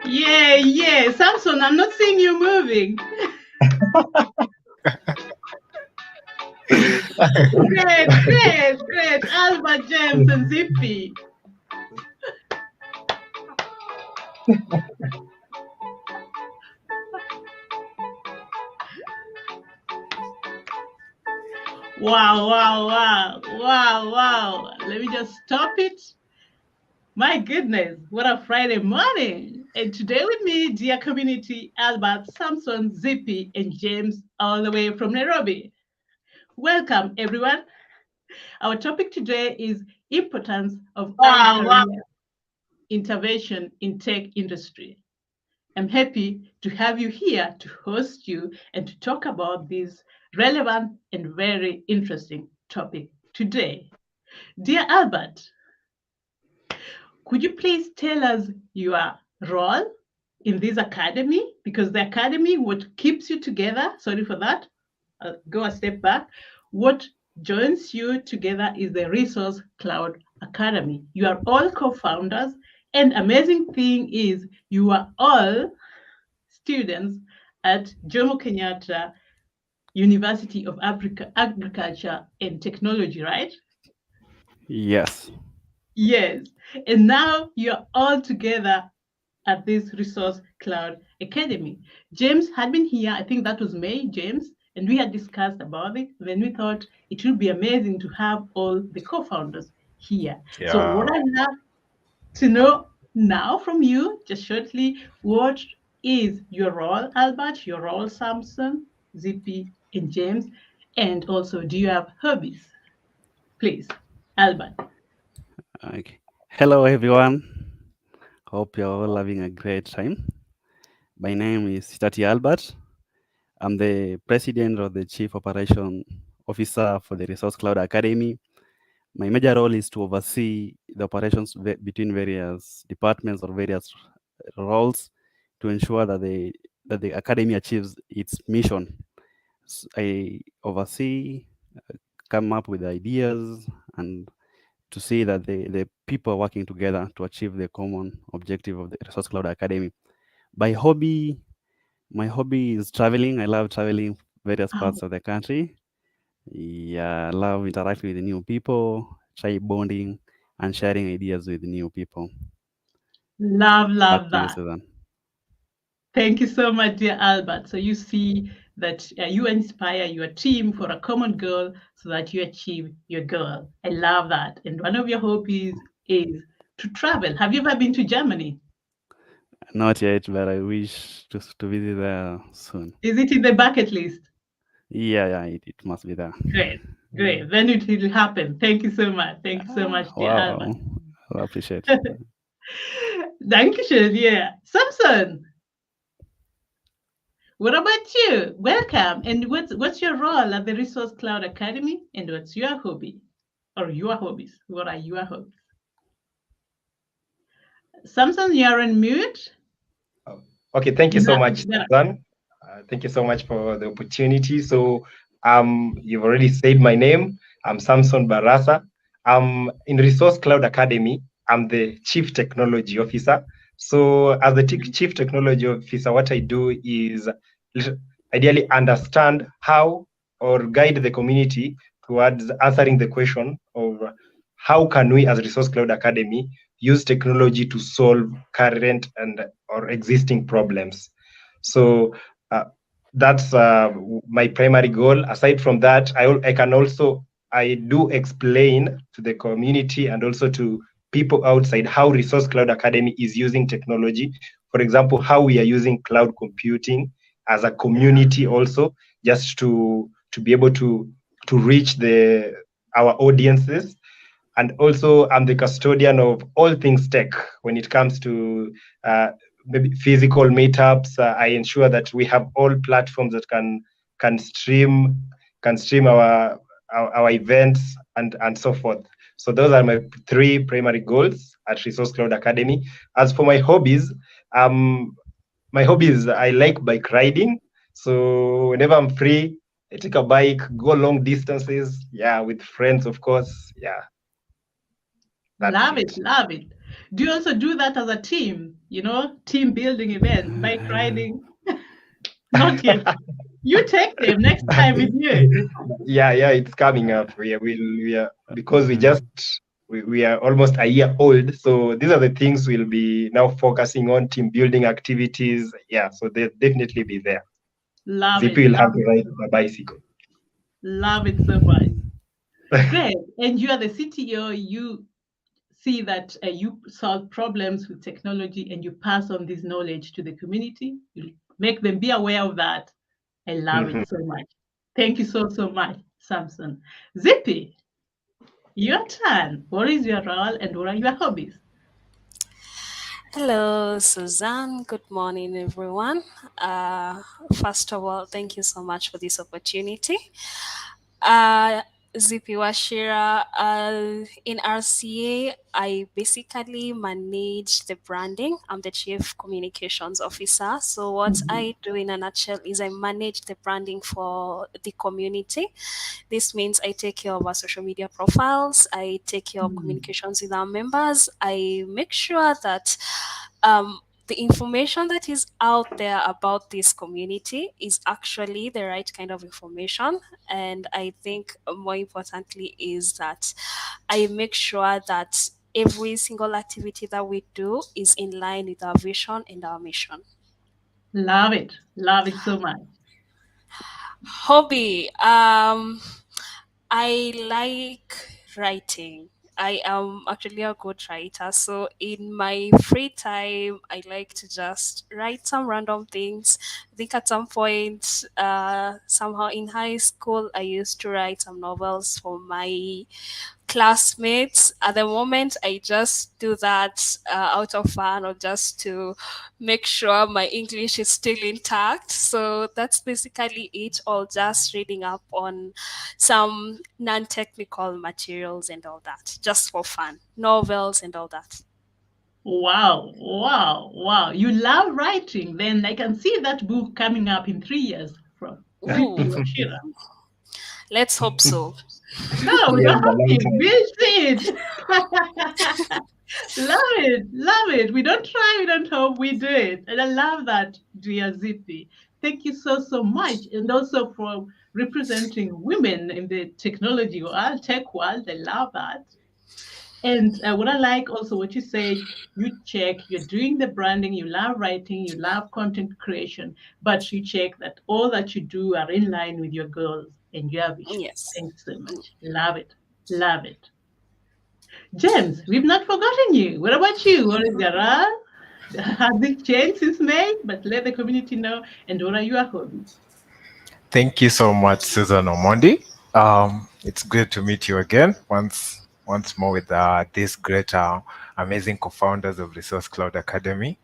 Yeah. Samson, I'm not seeing you moving. Great. Albert, James, and Zippy. Wow. Let me just stop it. My goodness, what a Friday morning. And today with me, dear community, Albert, Samson, Zippy, and James, all the way from Nairobi. Welcome, everyone. Our topic today is importance of early career intervention in tech industry. I'm happy to have you here to host you and to talk about this relevant and very interesting topic today. Dear Albert, could you please tell us your role in this academy? Because the academy, what keeps you together, sorry for that, I'll go a step back. What joins you together is the Resource Cloud Academy. You are all co-founders, and amazing thing is you are all students at Jomo Kenyatta University of Agriculture and Technology, right? Yes. Yes. And now you're all together at this Resource Cloud Academy. James had been here, I think that was May, James, and we had discussed about it. Then we thought it would be amazing to have all the co-founders here. Yeah. So what I'd love to know now from you, just shortly, what is your role, Albert, your role, Samson, Zippy, and James? And also, do you have hobbies? Please, Albert. Okay. Hello, everyone. Hope you're all having a great time. My name is Tati Albert. I'm the president or the chief operation officer for the Resource Cloud Academy. My major role is to oversee the operations between various departments or various roles to ensure that the academy achieves its mission. I oversee, come up with ideas, and to see that the people are working together to achieve the common objective of the Resource Cloud Academy. By hobby, my hobby is traveling. I love traveling various parts of the country. Yeah, I love interacting with new people, try bonding, and sharing ideas with new people. Love Back to you, that. Susan. Thank you so much, dear Albert. So you see that you inspire your team for a common goal so that you achieve your goal. I love that. And one of your hobbies is to travel. Have you ever been to Germany? Not yet, but I wish to visit there soon. Is it in the bucket list? Yeah, it must be there. Great. Then it will happen. Thank you so much. Thank you so much, dear Albert. Wow, I appreciate it. Dankeschön, yeah. Samson, what about you? Welcome. And what's your role at the Resource Cloud Academy? And what's your hobby? Or your hobbies? What are your hobbies? Samson, you're on mute. Okay, thank you so much, Susan. Thank you so much for the opportunity. So, you've already said my name. I'm Samson Barasa. In Resource Cloud Academy. I'm the Chief Technology Officer. So, as the Chief Technology Officer, what I do is ideally understand how or guide the community towards answering the question of how can we, as Resource Cloud Academy, use technology to solve current and or existing problems. So that's my primary goal. Aside from that, I do explain to the community and also to people outside how Resource Cloud Academy is using technology. For example, how we are using cloud computing as a community also, just to be able to reach our audiences. And also, I'm the custodian of all things tech when it comes to maybe physical meetups. I ensure that we have all platforms that can stream our events and so forth. So those are my three primary goals at Resource Cloud Academy. As for my hobbies, I like bike riding. So whenever I'm free, I take a bike, go long distances. Yeah, with friends, of course. Yeah. Love it. Do you also do that as a team? team building events, bike riding. Not yet. You take them next time with you. Yeah, it's coming up. We are because we are almost a year old. So these are the things we'll be now focusing on, team building activities. Yeah, so they'll definitely be there. Love it. ZP will have Love to it. ride a bicycle. Love it so much. Great. And you are the CTO. You see that you solve problems with technology and you pass on this knowledge to the community. You make them be aware of that. I love Mhm. it so much. Thank you so, so much, Samson. Zippy, your turn. What is your role and what are your hobbies? Hello, Suzanne. Good morning, everyone. First of all, thank you so much for this opportunity. Uh, Zipi Washira, in RCA, I basically manage the branding. I'm the Chief Communications Officer. So, what Mhm. I do in a nutshell is I manage the branding for the community. This means I take care of our social media profiles, I take care of Mm. communications with our members, I make sure that um, the information that is out there about this community is actually the right kind of information. And I think more importantly is that I make sure that every single activity that we do is in line with our vision and our mission. Love it. Love it so much. Hobby. I like writing. I am actually a good writer. So in my free time, I like to just write some random things. I think at some point, somehow in high school, I used to write some novels for my classmates. At the moment, I just do that out of fun or just to make sure my English is still intact. So that's basically it, or just reading up on some non technical materials and all that, just for fun, novels and all that. Wow, wow, wow. You love writing. Then I can see that book coming up in 3 years from Zippy Ooh, Washira. let's hope so. No, we Yes, don't a have long to. time. We'll see it. Love it. Love it. We don't try, we don't hope, we do it. And I love that, dear Zippy. Thank you so, so much. And also for representing women in the technology world, tech world. I love that. And what I like also what you said, you check, you're doing the branding, you love writing, you love content creation, but you check that all that you do are in line with your goals and your vision. Yes. Thanks so much. Love it. Love it. James, we've not forgotten you. What about you? What is your role? Has it changed since May? But let the community know. And what are your hobbies? Thank you so much, Susan Omondi. It's great to meet you again once more with these great, amazing co-founders of Resource Cloud Academy.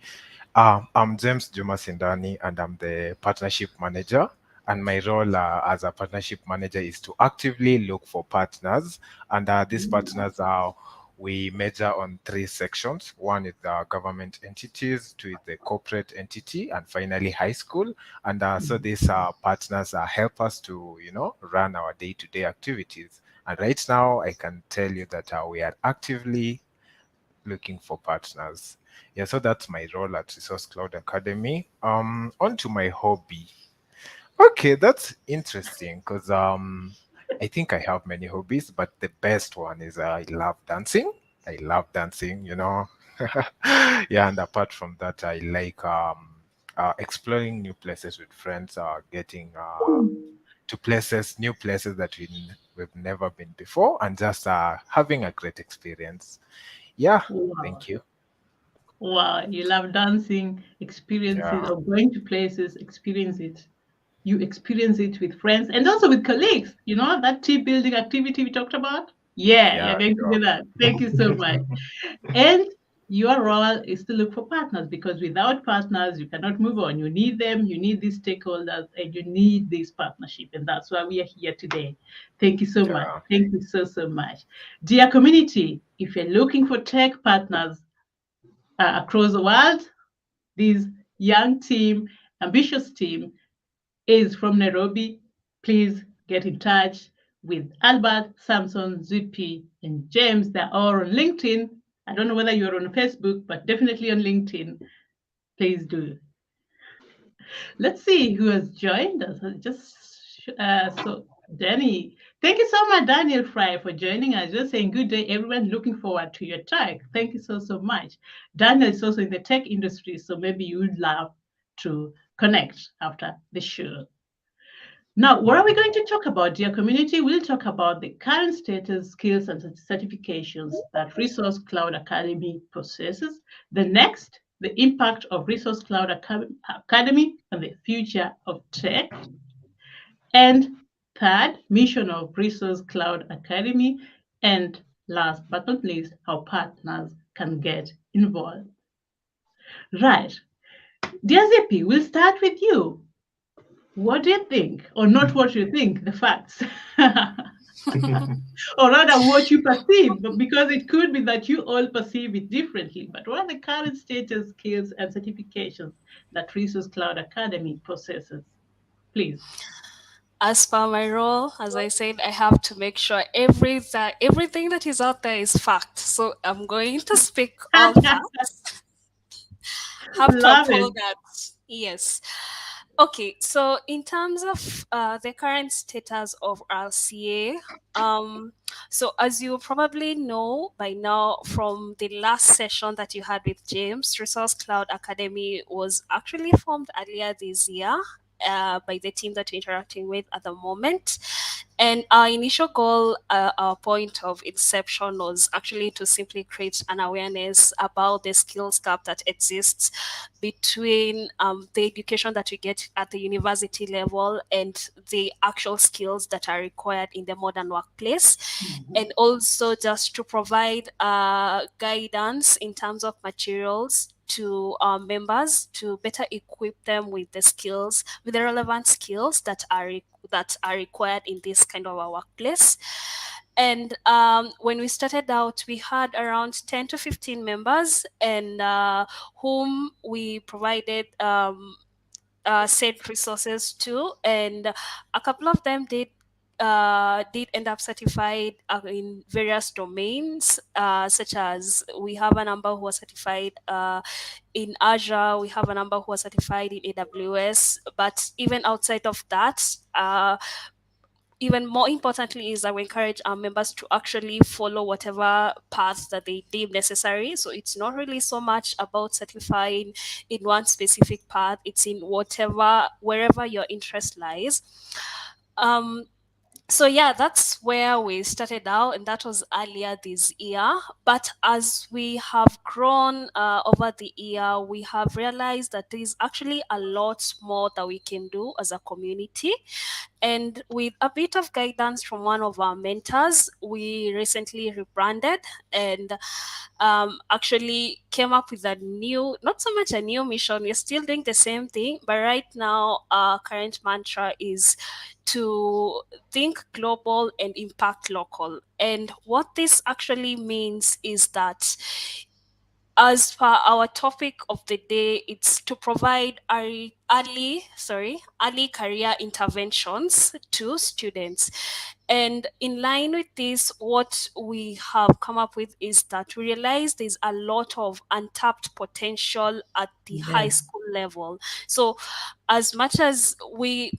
I'm James Juma Sindani, and I'm the partnership manager. And my role as a partnership manager is to actively look for partners. And these partners are we measure on three sections. One is the government entities, two is the corporate entity, and finally high school. And so these partners help us to, run our day-to-day activities. And right now, I can tell you that we are actively looking for partners. Yeah, so that's my role at Resource Cloud Academy. On to my hobby. Okay, that's interesting because I think I have many hobbies, but the best one is I love dancing. I love dancing, Yeah, and apart from that, I like exploring new places with friends, getting to new places that we've never been before, and just having a great experience. Yeah, Wow. thank you. Wow. You love dancing, experiences, Yeah, or going to places, experience it. You experience it with friends and also with colleagues. That team building activity we talked about. Yeah, you're yeah, going to sure. do that. Thank you so much. And your role is to look for partners because without partners, you cannot move on. You need them, you need these stakeholders, and you need this partnership. And that's why we are here today. Thank you so much. Yeah, Thank you so, so much. Dear community, if you're looking for tech partners across the world, this young team, ambitious team, is from Nairobi. Please get in touch with Albert, Samson, Zippy, and James. They're all on LinkedIn. I don't know whether you're on Facebook, but definitely on LinkedIn. Please do. Let's see who has joined us. So Danny, thank you so much, Daniel Fry, for joining us. Just saying good day, everyone. Looking forward to your talk. Thank you so much. Daniel is also in the tech industry, so maybe you would love to connect after the show. Now, what are we going to talk about, dear community? We'll talk about the current status, skills, and certifications that Resource Cloud Academy possesses. The next, the impact of Resource Cloud Academy on the future of tech. And third, mission of Resource Cloud Academy. And last but not least, how partners can get involved. Right. Dear Zippy, we'll start with you. What do you think? Or not what you think, the facts. Or rather what you perceive, because it could be that you all perceive it differently. But what are the current status, skills, and certifications that Resource Cloud Academy possesses? Please. As per my role, as I said, I have to make sure everything that is out there is fact. So I'm going to speak all facts. Have to Love uphold it. that. Yes. Okay, so in terms of the current status of RCA, so as you probably know by now from the last session that you had with James, Resource Cloud Academy was actually formed earlier this year by the team that you're interacting with at the moment. And our initial goal, our point of inception was actually to simply create an awareness about the skills gap that exists between the education that we get at the university level and the actual skills that are required in the modern workplace. And also just to provide guidance in terms of materials to our members to better equip them with the skills, with the relevant skills that are required in this kind of a workplace. And when we started out, we had around 10 to 15 members, and whom we provided said resources to, and a couple of them did end up certified in various domains, such as we have a number who are certified in Azure, we have a number who are certified in AWS, but even outside of that, even more importantly is that we encourage our members to actually follow whatever path that they deem necessary. So it's not really so much about certifying in one specific path, it's in wherever your interest lies. So yeah, that's where we started out, and that was earlier this year. But as we have grown over the year, we have realized that there is actually a lot more that we can do as a community. And with a bit of guidance from one of our mentors, we recently rebranded and actually came up with a new, not so much a new mission, we're still doing the same thing, but right now our current mantra is to think global and impact local. And what this actually means is that, as per our topic of the day, it's to provide early career interventions to students. And in line with this, what we have come up with is that we realize there's a lot of untapped potential at the high school level. So as much as we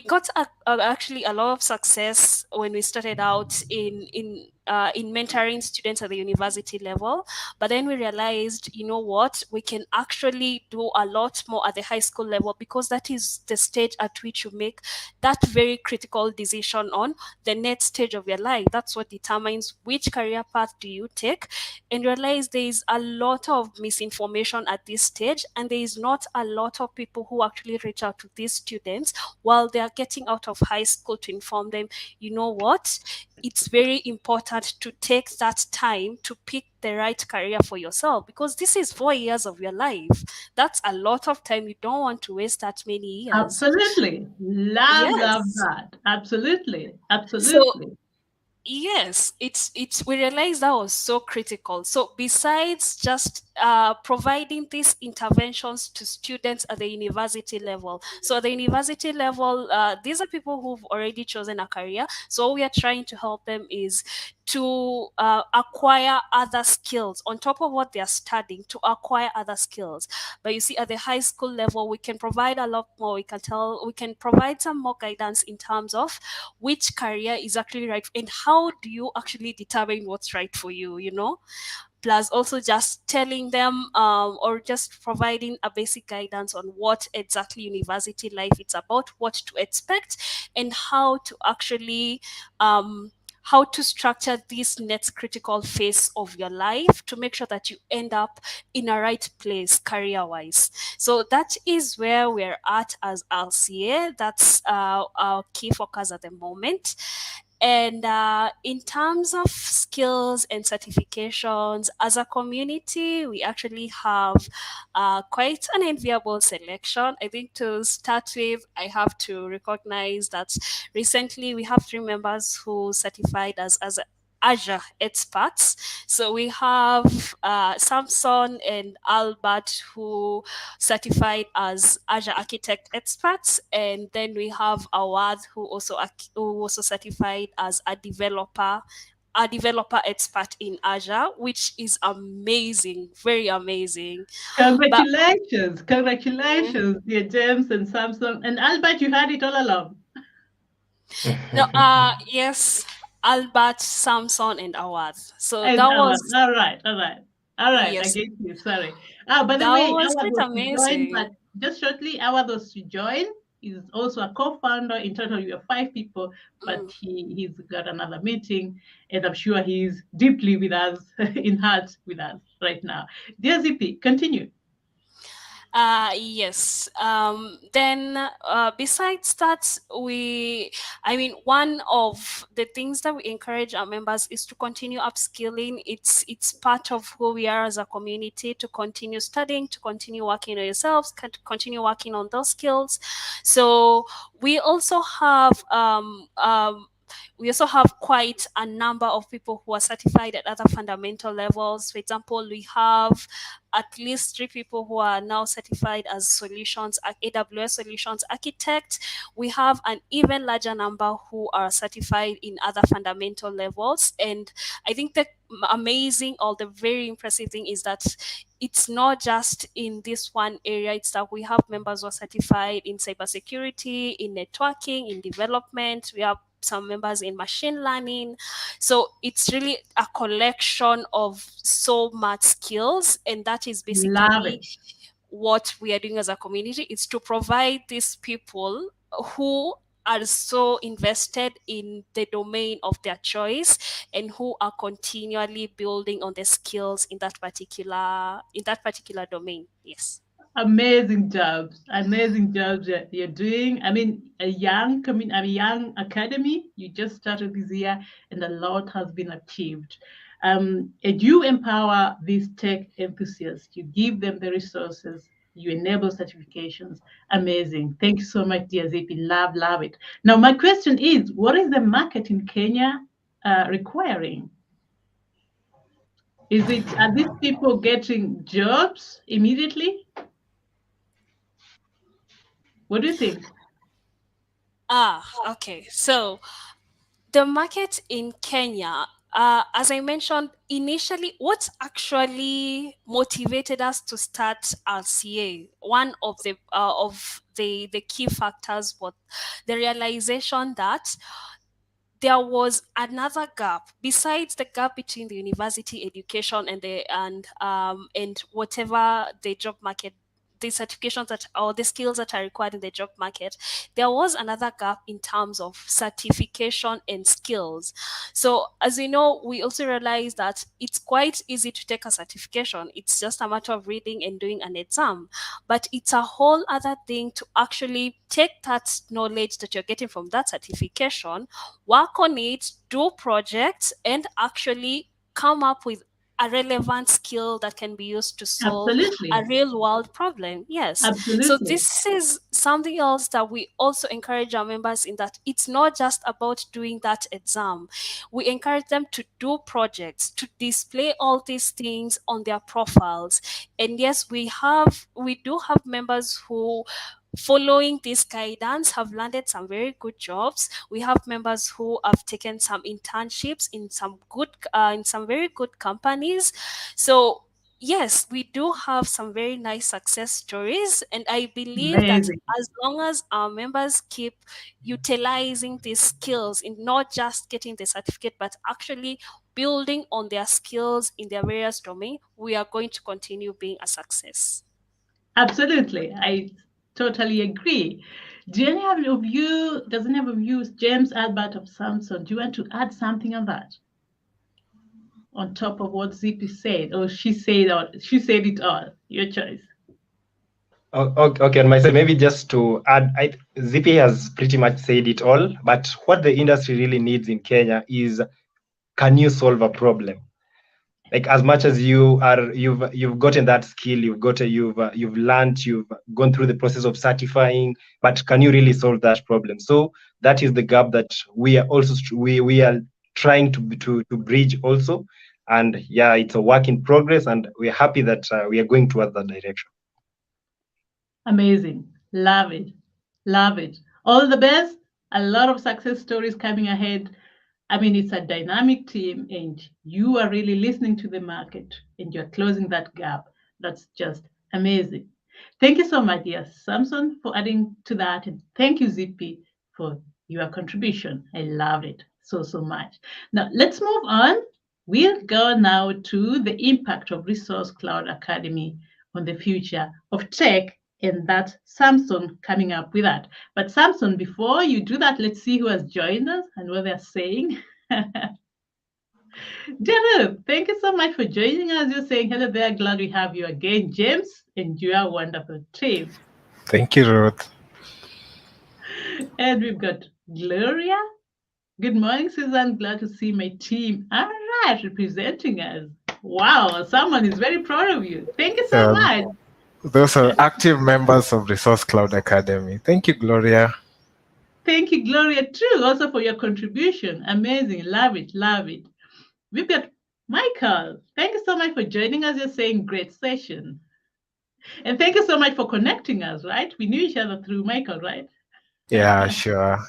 got actually a lot of success when we started out in mentoring students at the university level, but then we realized, you know what, we can actually do a lot more at the high school level, because that is the stage at which you make that very critical decision on the next stage of your life. That's what determines which career path do you take. And realize there is a lot of misinformation at this stage, and there is not a lot of people who actually reach out to these students while they are getting out of high school to inform them, you know what, it's very important to take that time to pick the right career for yourself, because this is 4 years of your life. That's a lot of time. You don't want to waste that many years. Absolutely. Love that. Absolutely. So yes, it's we realized that was so critical. So besides just providing these interventions to students at the university level. So at the university level, these are people who've already chosen a career. So what we are trying to help them is to acquire other skills on top of what they are studying, to acquire other skills. But you see, at the high school level, we can provide a lot more. We can provide some more guidance in terms of which career is actually right and how do you actually determine what's right for you, you know? Plus also just telling them or just providing a basic guidance on what exactly university life is about, what to expect, and how to actually how to structure this next critical phase of your life to make sure that you end up in a right place career wise. So that is where we're at as RCA. That's our key focus at the moment. And in terms of skills and certifications, as a community, we actually have quite an enviable selection. I think to start with, I have to recognize that recently we have 3 members who certified as Azure experts. So we have Samson and Albert who certified as Azure architect experts, and then we have Awad who also certified as a developer expert in Azure, which is amazing, very amazing. But Congratulations, mm, congratulations, dear James and Samson. And Albert, you had it all along. no, yes, Albert, Samson, and Awad. So And that was all right, all right, all right. I yes, get you. Sorry. By the that way, was Awad quite was to join, amazing. but just shortly, Awad was to join. He's also a co-founder. In total, we are 5 people, but Mm. he's got another meeting, and I'm sure he's deeply with us, in heart with us right now. Dear ZP, continue. Yes. Then, besides that, one of the things that we encourage our members is to continue upskilling. It's part of who we are as a community to continue studying, to continue working on yourselves, continue working on those skills. So we also have quite a number of people who are certified at other fundamental levels. For example, we have at least 3 people who are now certified as AWS solutions architect. We have an even larger number who are certified in other fundamental levels. And I think the amazing or the very impressive thing is that it's not just in this one area. It's that we have members who are certified in cybersecurity, in networking, in development. We have some members in machine learning. So it's really a collection of so much skills, and that is Love basically it. what we are doing as a community. Is to provide these people who are so invested in the domain of their choice and who are continually building on the skills in that particular domain. Yes. Amazing jobs that you're doing. I mean, a young academy. You just started this year, and a lot has been achieved. And you empower these tech enthusiasts. You give them the resources. You enable certifications. Amazing. Thank you so much, dear Zippy. Love it. Now, my question is, what is the market in Kenya requiring? Are these people getting jobs immediately? What do you think? Okay. So the market in Kenya, as I mentioned initially, what actually motivated us to start RCA? One of the key factors was the realization that there was another gap besides the gap between the university education and whatever the job market, the certifications that or the skills that are required in the job market. There was another gap in terms of certification and skills. So as you know, we also realize that it's quite easy to take a certification. It's just a matter of reading and doing an exam, but it's a whole other thing to actually take that knowledge that you're getting from that certification, work on it, do projects, and actually come up with a relevant skill that can be used to solve Absolutely. a real world problem. Yes. Absolutely. So this is something else that we also encourage our members in, that it's not just about doing that exam. We encourage them to do projects, to display all these things on their profiles. And yes, we do have members who, following this guidance, have landed some very good jobs. We have members who have taken some internships in some very good companies. So yes, we do have some very nice success stories, and I believe that Amazing. as long as our members keep utilizing these skills in not just getting the certificate but actually building on their skills in their various domains, we are going to continue being a success. Absolutely. I totally agree. Do any of you, does any of you, James Albert of Samson, do you want to add something on that? On top of what Zippy said, or she said it all. Your choice. Okay, on my side, maybe just to add, Zippy has pretty much said it all, but what the industry really needs in Kenya is, can you solve a problem? Like, as much as you've gotten that skill, you've learned, you've gone through the process of certifying, but can you really solve that problem? So that is the gap that we are also we are trying to bridge also. And yeah, it's a work in progress, and we're happy that we are going towards that direction. Amazing. Love it. Love it. All the best. A lot of success stories coming ahead. I mean, it's a dynamic team, and you are really listening to the market and you're closing that gap. That's just amazing. Thank you so much, dear Samson, for adding to that. And thank you, Zippy, for your contribution. I loved it so, so much. Now, let's move on. We'll go now to the impact of Resource Cloud Academy on the future of tech, and that's Samson coming up with that. But Samson, before you do that, let's see who has joined us and what they're saying. Jared, thank you so much for joining us. You're saying hello there. Glad we have you again, James, and you are a wonderful team. Thank you, Ruth. And we've got Gloria. Good morning, Susan. Glad to see my team. All right, representing us. Wow, someone is very proud of you. Thank you so much. Those are active members of Resource Cloud Academy. Thank you, Gloria. Thank you, Gloria, too, also for your contribution. Amazing. Love it. Love it. We've got Michael. Thank you so much for joining us. You're saying great session. And thank you so much for connecting us, right? We knew each other through Michael, right? Yeah, sure.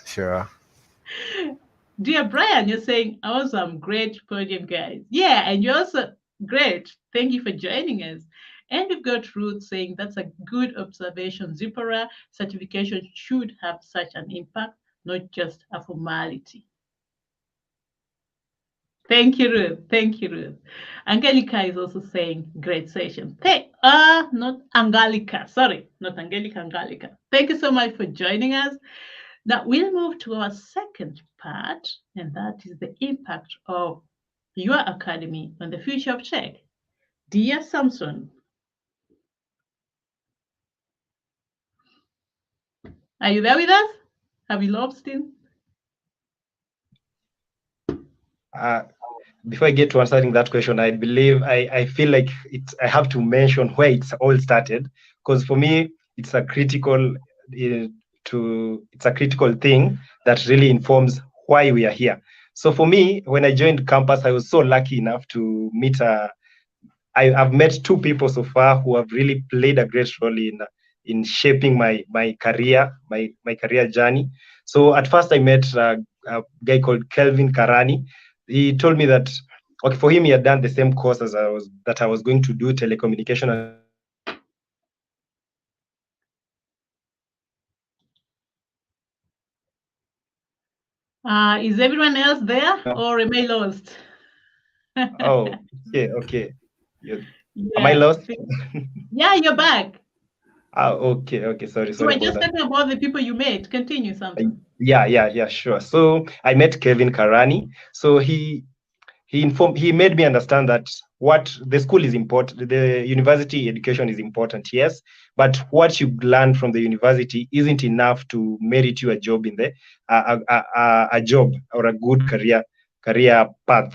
Dear Brian, you're saying awesome, great podium, guys. Yeah, and you're also great. Thank you for joining us. And we've got Ruth saying that's a good observation. Zipora certification should have such an impact, not just a formality. Thank you, Ruth. Thank you, Ruth. Angelica is also saying great session. Not Angelica. Sorry, not Angelica, Angelica. Thank you so much for joining us. Now we'll move to our second part, and that is the impact of your academy on the future of tech. Dear Samson, are you there with us? Have you lost him? Before I get to answering that question, I feel like I have to mention where it's all started, because for me it's a critical thing that really informs why we are here. So for me, when I joined campus, I was so lucky enough to meet I've met two people so far who have really played a great role in shaping my career, my career journey. So at first I met a guy called Kelvin Karani. He told me that, okay, for him, he had done the same course as I was going to do, telecommunication. Is everyone else there, or am I lost? Oh, okay. Am I lost? Yeah, you're back. Okay. Sorry. So we're just talking about the people you met. Continue, something. Yeah, sure. So I met Kevin Karani. So he made me understand that what the school is important, the university education is important, yes, but what you learn from the university isn't enough to merit you a job in the a job or a good career path,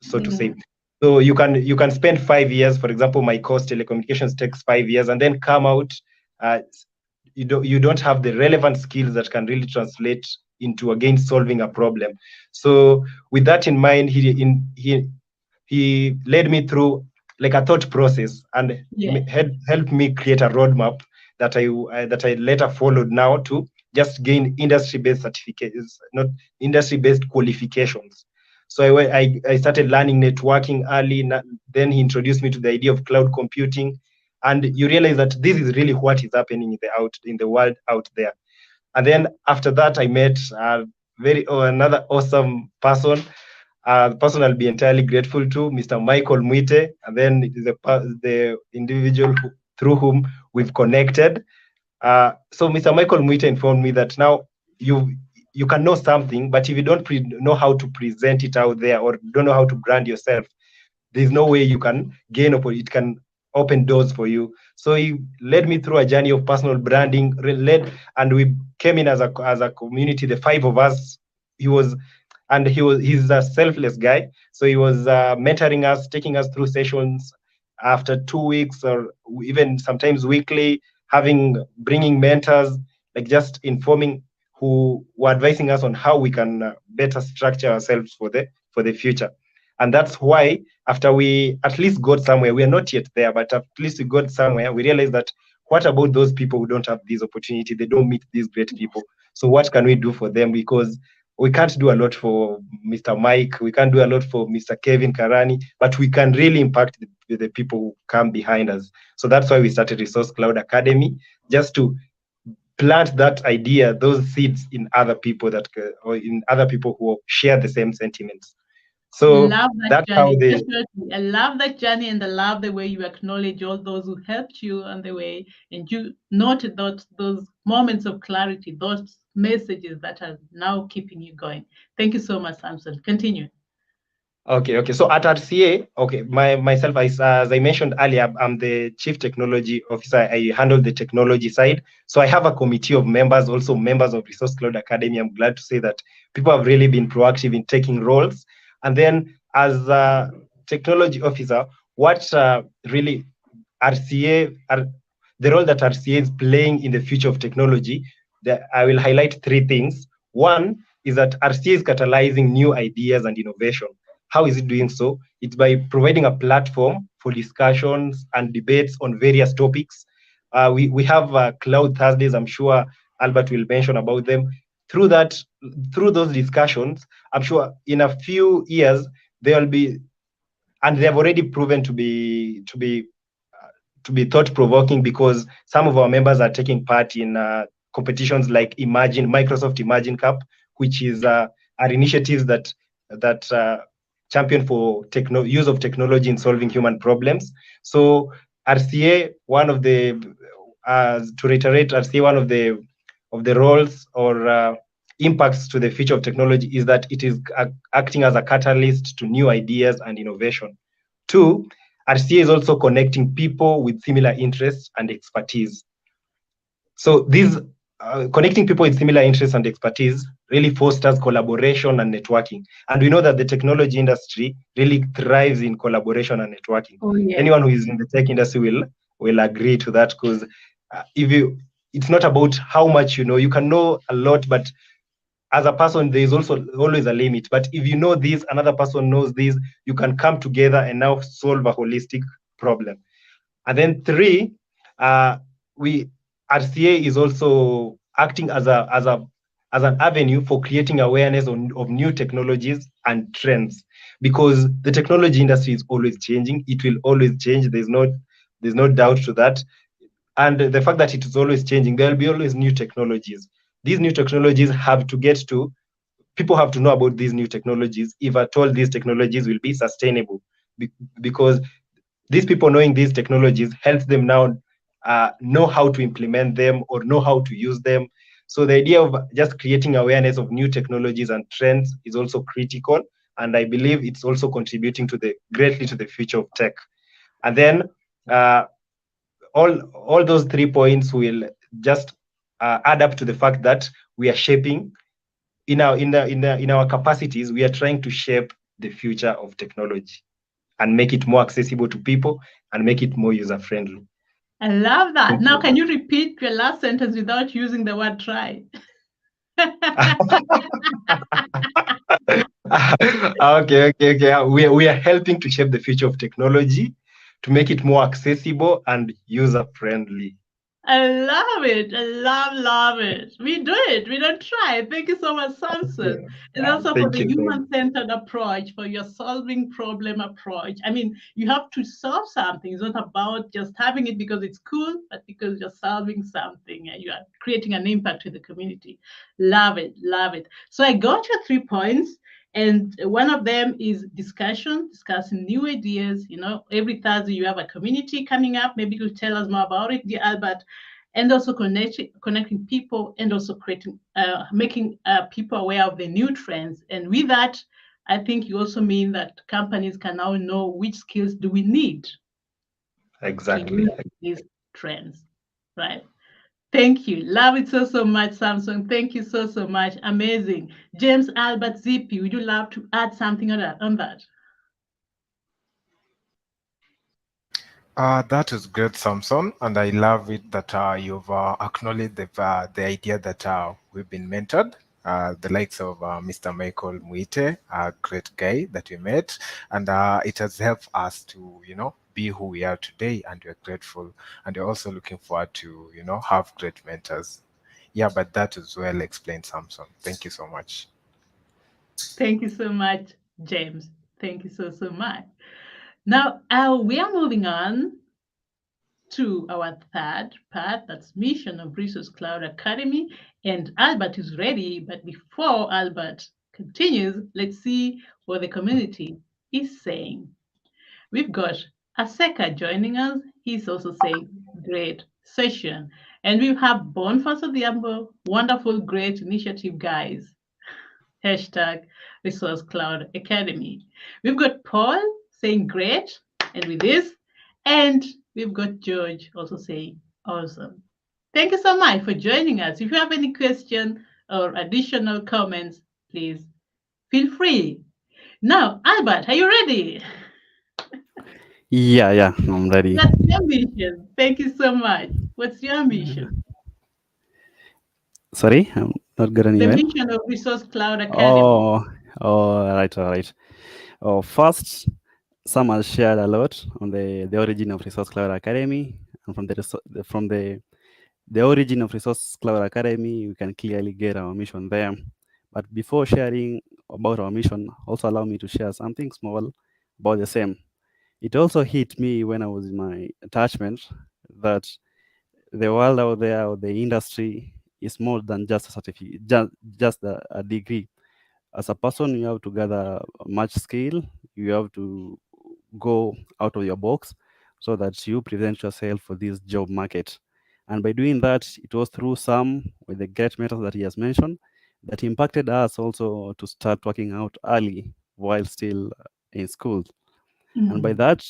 so to say. So you can spend 5 years, for example, my course telecommunications takes 5 years, and then come out, you don't have the relevant skills that can really translate into again solving a problem. So with that in mind, he led me through like a thought process and helped me create a roadmap that I later followed now to just gain industry-based certificates, not industry-based qualifications. So I started learning networking early. Then he introduced me to the idea of cloud computing, and you realize that this is really what is happening in the world out there. And then after that, I met another awesome person. The person I'll be entirely grateful to, Mr. Michael Mwite, and then the individual through whom we've connected. So Mr. Michael Mwite informed me that now you can know something, but if you don't know how to present it out there or don't know how to brand yourself, there's no way you can gain it can open doors for you. So he led me through a journey of personal branding, and we came in as a community, the 5 of us. He's a selfless guy. So he was mentoring us, taking us through sessions after 2 weeks or even sometimes weekly, bringing mentors, like just informing who were advising us on how we can better structure ourselves for the future. And that's why after we at least got somewhere, we are not yet there, but at least we got somewhere, we realized that what about those people who don't have this opportunity? They don't meet these great people. So what can we do for them? Because we can't do a lot for Mr. Mike, we can't do a lot for Mr. Kevin Karani, but we can really impact the people who come behind us. So that's why we started Resource Cloud Academy, just to plant that idea, those seeds in other people or in other people who share the same sentiments. So love that that's how journey. I love that journey, and I love the way you acknowledge all those who helped you on the way, and you noted those moments of clarity, those messages that are now keeping you going. Thank you so much, Samson. Continue. Okay. So at RCA, myself, as I mentioned earlier, I'm the Chief Technology Officer. I handle the technology side. So I have a committee of members, also members of Resource Cloud Academy. I'm glad to say that people have really been proactive in taking roles. And then as a technology officer, what really the role that RCA is playing in the future of technology, I will highlight 3 things. One is that RCA is catalyzing new ideas and innovation. How is it doing so? It's by providing a platform for discussions and debates on various topics. We have Cloud Thursdays. I'm sure Albert will mention about them. Through those discussions, I'm sure in a few years there will be, and they have already proven to be thought-provoking, because some of our members are taking part in competitions like Microsoft Imagine Cup, which is our initiatives that champion for use of technology in solving human problems. So RCA, to reiterate, RCA, one of the roles or impacts to the future of technology is that it is acting as a catalyst to new ideas and innovation. 2, RCA is also connecting people with similar interests and expertise. So these connecting people with similar interests and expertise really fosters collaboration and networking. And we know that the technology industry really thrives in collaboration and networking. Oh, yes. Anyone who is in the tech industry will agree to that, because it's not about how much you know. You can know a lot, but as a person, there is also always a limit. But if you know this, another person knows this, you can come together and now solve a holistic problem. And then 3, RCA is also acting as an avenue for creating awareness of new technologies and trends, because the technology industry is always changing. It will always change. There's no doubt to that. And the fact that it is always changing, there will be always new technologies. These new technologies people have to know about these new technologies, if at all these technologies will be sustainable, because these people knowing these technologies helps them now know how to implement them or know how to use them. So the idea of just creating awareness of new technologies and trends is also critical, and I believe it's also contributing greatly to the future of tech. And then all those 3 points will just add up to the fact that we are shaping in our capacities. We are trying to shape the future of technology. and make it more accessible to people and make it more user friendly. I love that. Now, can you repeat your last sentence without using the word try? Okay. We are helping to shape the future of technology to make it more accessible and user friendly. I love it. I love it. We do it. We don't try. Thank you so much, Samson. And also for Thank the you. human-centered approach, for your solving problem approach. I mean, you have to solve something. It's not about just having it because it's cool, but because you're solving something and you are creating an impact in the community. Love it. Love it. So I got your 3 points. And one of them is discussing new ideas. You know, every Thursday you have a community coming up. Maybe you'll tell us more about it, dear Albert. And also connecting people and also creating, making people aware of the new trends. And with that, I think you also mean that companies can now know which skills do we need Exactly. to use these trends, right? Thank you. Love it so much, Samson. Thank you so much. Amazing. James Albert Zippy, would you love to add something on that? That is great, Samson, and I love it that you've acknowledged the idea that we've been mentored. The likes of Mr. Michael Muite, a great guy that we met, and it has helped us to, be who we are today, and we're grateful, and we're also looking forward to, have great mentors. Yeah, but that is well explained, Samson. Thank you so much. Thank you so much, James. Thank you so much. Now, we are moving on to our third part, that's mission of Resource Cloud Academy. And Albert is ready, but before Albert continues, let's see what the community is saying. We've got Aseka joining us. He's also saying great session. And we have Boniface Odhiambo, wonderful, great initiative, guys. Hashtag Resource Cloud Academy. We've got Paul saying great, and with this, and we've got George also saying awesome. Thank you so much for joining us. If you have any question or additional comments, please feel free. Now, Albert, are you ready? Yeah, I'm ready. What's your ambition? Thank you so much. What's your ambition? Sorry, I'm not getting The you. mission of Resource Cloud Academy. Oh, all right. Oh, first, Sam has shared a lot on the origin of Resource Cloud Academy, and from the origin of Resource Cloud Academy, we can clearly get our mission there. But before sharing about our mission, also allow me to share something small about the same. It also hit me when I was in my attachment that the world out there, or the industry, is more than just a certificate, just a degree. As a person, you have to gather much skill. You have to go out of your box so that you present yourself for this job market. And by doing that, it was through some with the great methods that he has mentioned that impacted us also to start working out early while still in school. And by that,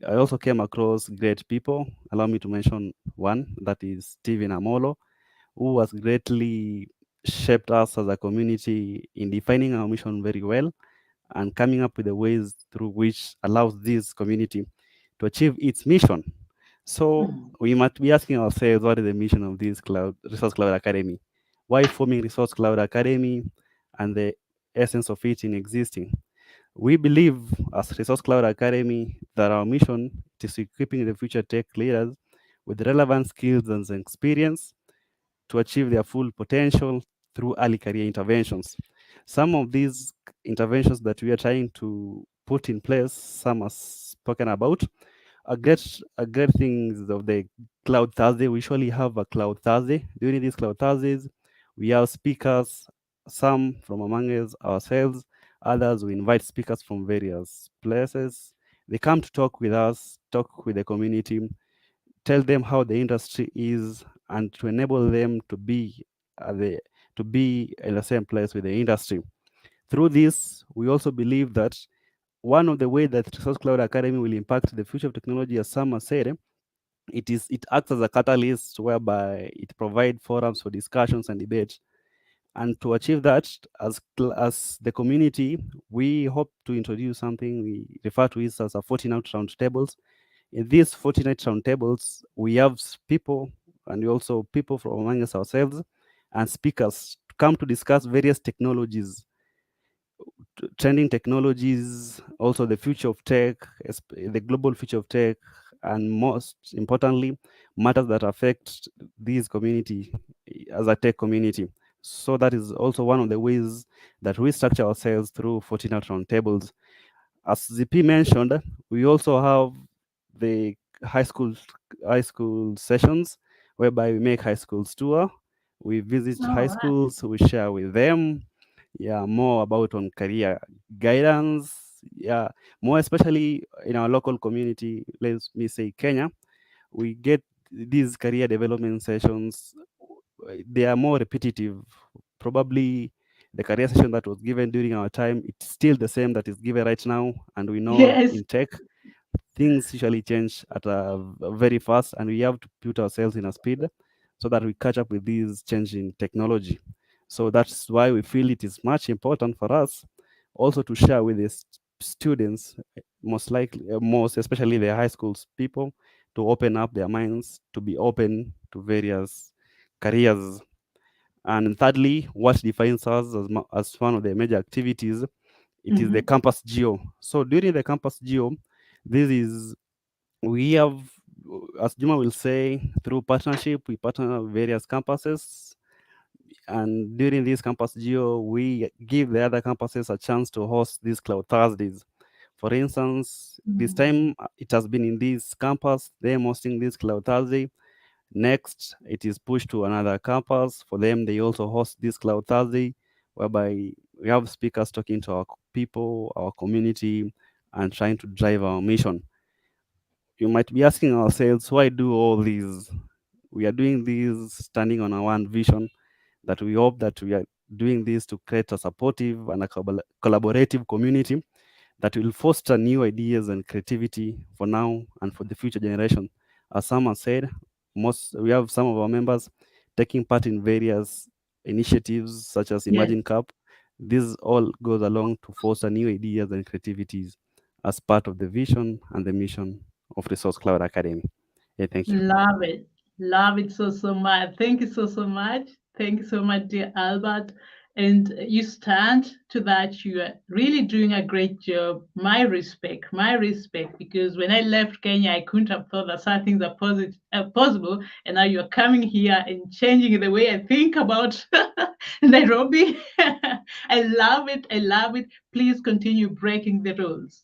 I also came across great people. Allow me to mention one, that is Stephen Amolo, who has greatly shaped us as a community in defining our mission very well and coming up with the ways through which allows this community to achieve its mission. So we might be asking ourselves, what is the mission of this Resource Cloud Academy? Why forming Resource Cloud Academy and the essence of it in existing? We believe as Resource Cloud Academy that our mission is equipping the future tech leaders with relevant skills and experience to achieve their full potential through early career interventions. Some of these interventions that we are trying to put in place, some are spoken about, are great things of the Cloud Thursday. We usually have a Cloud Thursday. During these Cloud Thursdays, we have speakers, some from among us ourselves, others we invite speakers from various places. They come to talk with us, talk with the community, tell them how the industry is, and to enable them to be in the same place with the industry. Through this, we also believe that one of the ways that Resource Cloud Academy will impact the future of technology, as Sam said, it acts as a catalyst whereby it provides forums for discussions and debate. And to achieve that, as the community, we hope to introduce something we refer to it as a Fortnite roundtables. In these Fortnite roundtables, we have people and also people from among us ourselves and speakers to come to discuss various technologies, trending technologies, also the future of tech, the global future of tech, and most importantly, matters that affect this community as a tech community. So that is also one of the ways that we structure ourselves through Fortinet roundtables. As ZP mentioned, we also have the high school high school sessions whereby we make high schools tour. We visit All high right. schools, we share with them, yeah, more about on career guidance, yeah, more especially in our local community, let me say Kenya. We get these career development sessions. They are more repetitive. Probably the career session that was given during our time, it's still the same that is given right now. And we know Yes. in tech things usually change at very fast, and we have to put ourselves in a speed so that we catch up with these changing technology. So that's why we feel it is much important for us also to share with the students, most likely, most especially the high schools people, to open up their minds, to be open to various careers. And thirdly, what defines us as one of the major activities, it is the Mm-hmm. campus geo. So during the campus geo, this is we have, as Juma will say, through partnership, we partner with various campuses. And during this campus geo, we give the other campuses a chance to host these Cloud Thursdays. For instance, this time it has been in this campus, they're hosting this Cloud Thursday. Next, it is pushed to another campus. For them, they also host this Cloud Thursday, whereby we have speakers talking to our people, our community, and trying to drive our mission. You might be asking ourselves, why do all these? We are doing this standing on our one vision that we hope that we are doing this to create a supportive and a collaborative community that will foster new ideas and creativity for now and for the future generation. As Sam has said, most we have some of our members taking part in various initiatives such as Yes. Imagine Cup. This all goes along to foster new ideas and creativities as part of the vision and the mission of Resource Cloud Academy. Hey, thank you. Love it. Love it so, so much. Thank you so, so much. Thank you so much, dear Albert. And you stand to that. You are really doing a great job. My respect, because when I left Kenya, I couldn't have thought that certain things are possible. And now you're coming here and changing the way I think about Nairobi. I love it. I love it. Please continue breaking the rules.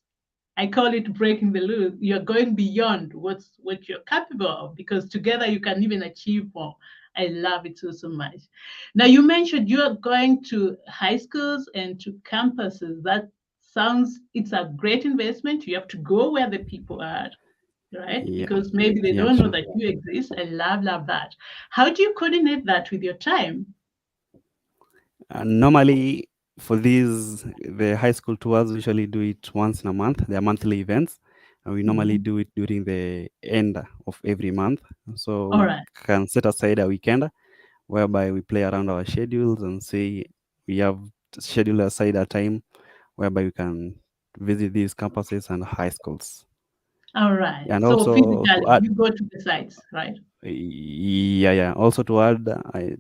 I call it breaking the rules. You're going beyond what you're capable of, because together you can even achieve more. I love it so, so much. Now you mentioned you are going to high schools and to campuses. That sounds, it's a great investment. You have to go where the people are, right? Yeah, Because maybe they yeah, don't know sure. that you exist. I love that. How do you coordinate that with your time? Normally, for these, the high school tours we usually do it once in a month. They are monthly events, and we normally Mhm. do it during the end of every month. So All we right. can set aside a weekend whereby we play around our schedules and say we have scheduled aside a time whereby we can visit these campuses and high schools. All right. And So also physically, to add, you go to the sites, right? yeah, yeah. Also to add, I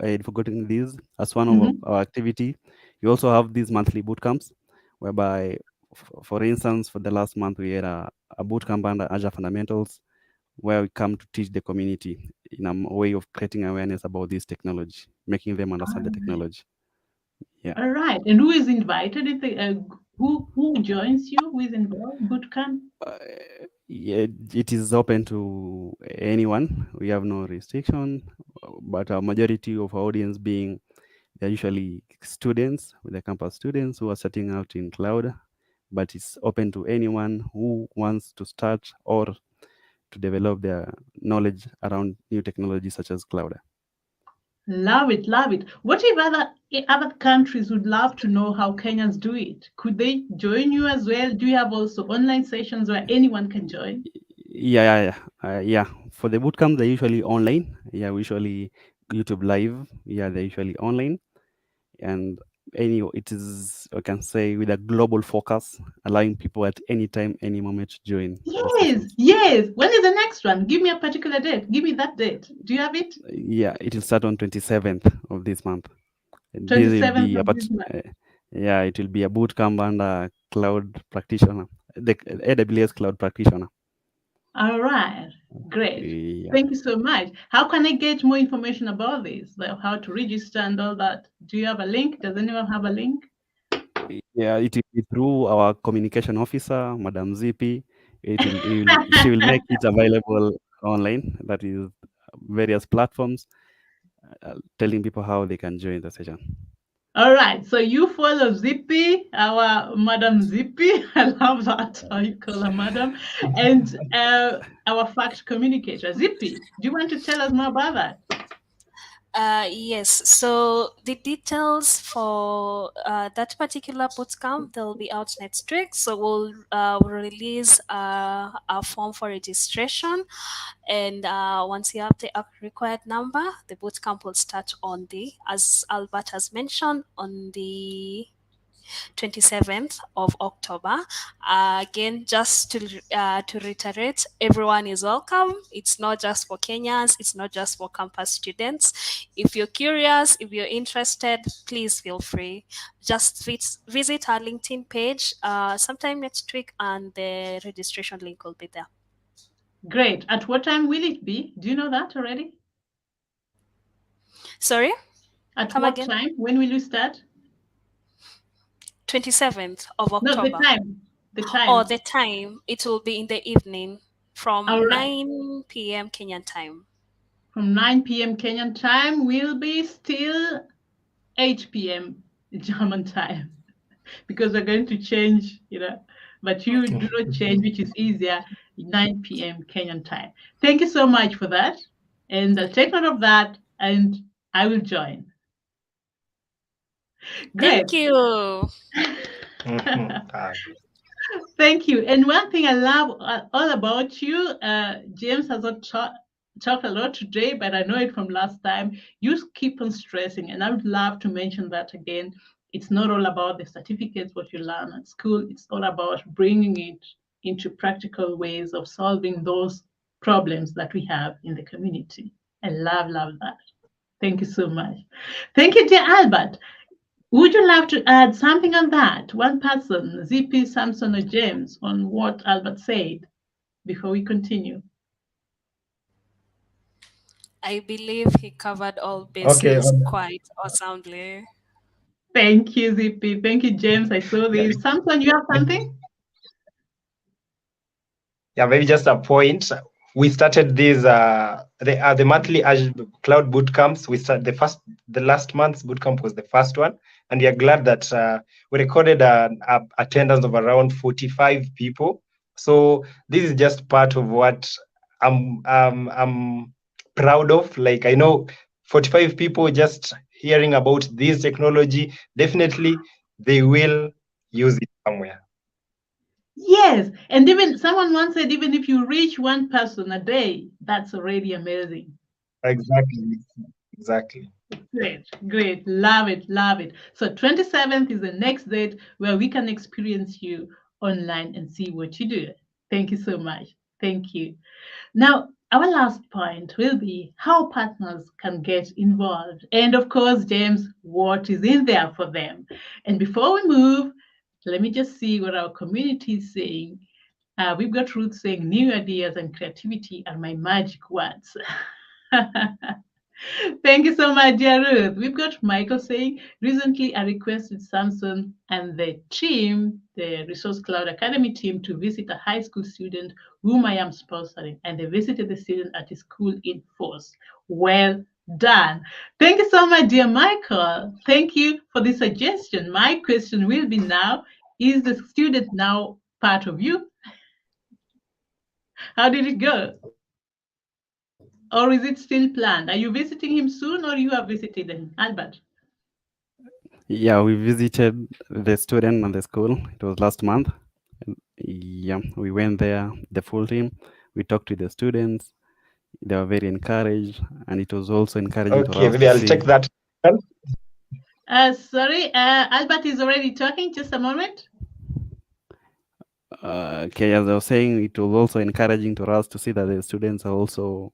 had forgotten this as one of Hmm. our activity. You also have these monthly boot camps, whereby, for instance, for the last month we had a boot camp under Azure Fundamentals, where we come to teach the community in a way of creating awareness about this technology, making them understand the technology. Yeah. All right. And who is invited? Who joins you? Who is involved? Boot camp? Uh, yeah, it is open to anyone. We have no restriction, but a majority of our audience being they're usually students, the campus students who are starting out in cloud, but it's open to anyone who wants to start or to develop their knowledge around new technologies such as cloud. Love it, love it. What if other countries would love to know how Kenyans do it? Could they join you as well? Do you have also online sessions where anyone can join? Yeah. For the bootcamp, they're usually online. Yeah, we usually YouTube live. Yeah, they're usually online. and it is, I can say, with a global focus, allowing people at any time, any moment to join the sessions. Yes. When is the next one? Give me a particular date. Give me that date. Do you have it? Yeah, it will start on 27th of this month. And this will 27th be of about, this month. yeah, it will be a boot camp under cloud practitioner, the AWS cloud practitioner. All right. Great. Yeah. Thank you so much. How can I get more information about this? Like how to register and all that? Do you have a link? Does anyone have a link? Yeah, it will be through our communication officer, Madam Zippy. She will make it available online. That is various platforms, telling people how they can join the session. All right. So you follow Zippy, our Madam Zippy. I love that. How you call her Madam. And our fact communicator, Zippy. Do you want to tell us more about that? Yes, so the details for that particular bootcamp, they'll be out next week. So we'll release a form for registration. And once you have the required number, the bootcamp will start as Albert has mentioned, on the 27th of October. Again, just to reiterate, everyone is welcome. It's not just for Kenyans, it's not just for campus students. If you're curious, if you're interested, please feel free. Just visit our LinkedIn page sometime next week, and the registration link will be there. Great. At what time will it be? Do you know that already? Sorry? At Come what again? time? When will you start? 27th of October. No, the time. The time. Oh, the time. It will be in the evening from All right. 9 p.m. Kenyan time. From 9 p.m. Kenyan time will be still 8 p.m. German time, because we're going to change, but you do not change, which is easier, 9 p.m. Kenyan time. Thank you so much for that. And I'll take note of that and I will join. Great. Thank you. Thank you. And one thing I love all about you, James has not talked a lot today, but I know it from last time. You keep on stressing, and I would love to mention that again. It's not all about the certificates, what you learn at school. It's all about bringing it into practical ways of solving those problems that we have in the community. I love that. Thank you so much. Thank you, dear Albert. Would you love to add something on that? One person, ZP, Samson, or James, on what Albert said before we continue? I believe he covered all bases quite awesomely. Thank you, ZP. Thank you, James. I saw this. Yeah. Samson, you have something? Yeah, maybe just a point. We started these the monthly Azure Cloud bootcamps. The last month's bootcamp was the first one, and we are glad that we recorded an attendance of around 45 people. So this is just part of what I'm proud of. Like, I know 45 people just hearing about this technology, definitely they will use it somewhere. Yes, and even someone once said, even if you reach one person a day, that's already amazing. Exactly. Great. Love it. So 27th is the next date where we can experience you online and see what you do. Thank you so much. Thank you. Now, our last point will be how partners can get involved. And of course, James, what is in there for them? And before we move, let me just see what our community is saying. We've got Ruth saying new ideas and creativity are my magic words. Thank you so much, dear Ruth. We've got Michael saying, recently I requested Samson and the team, the Resource Cloud Academy team, to visit a high school student whom I am sponsoring, and they visited the student at his school in force. Well done. Thank you so much, dear Michael. Thank you for the suggestion. My question will be now, is the student now part of you? How did it go? Or is it still planned? Are you visiting him soon, or you have visited him, Albert? Yeah, we visited the student and the school. It was last month. Yeah, we went there, the full team. We talked to the students. They were very encouraged, and it was also encouraging for us maybe to I'll see. take that. Sorry, Albert is already talking. Just a moment. Okay, as I was saying, it was also encouraging to us to see that the students are also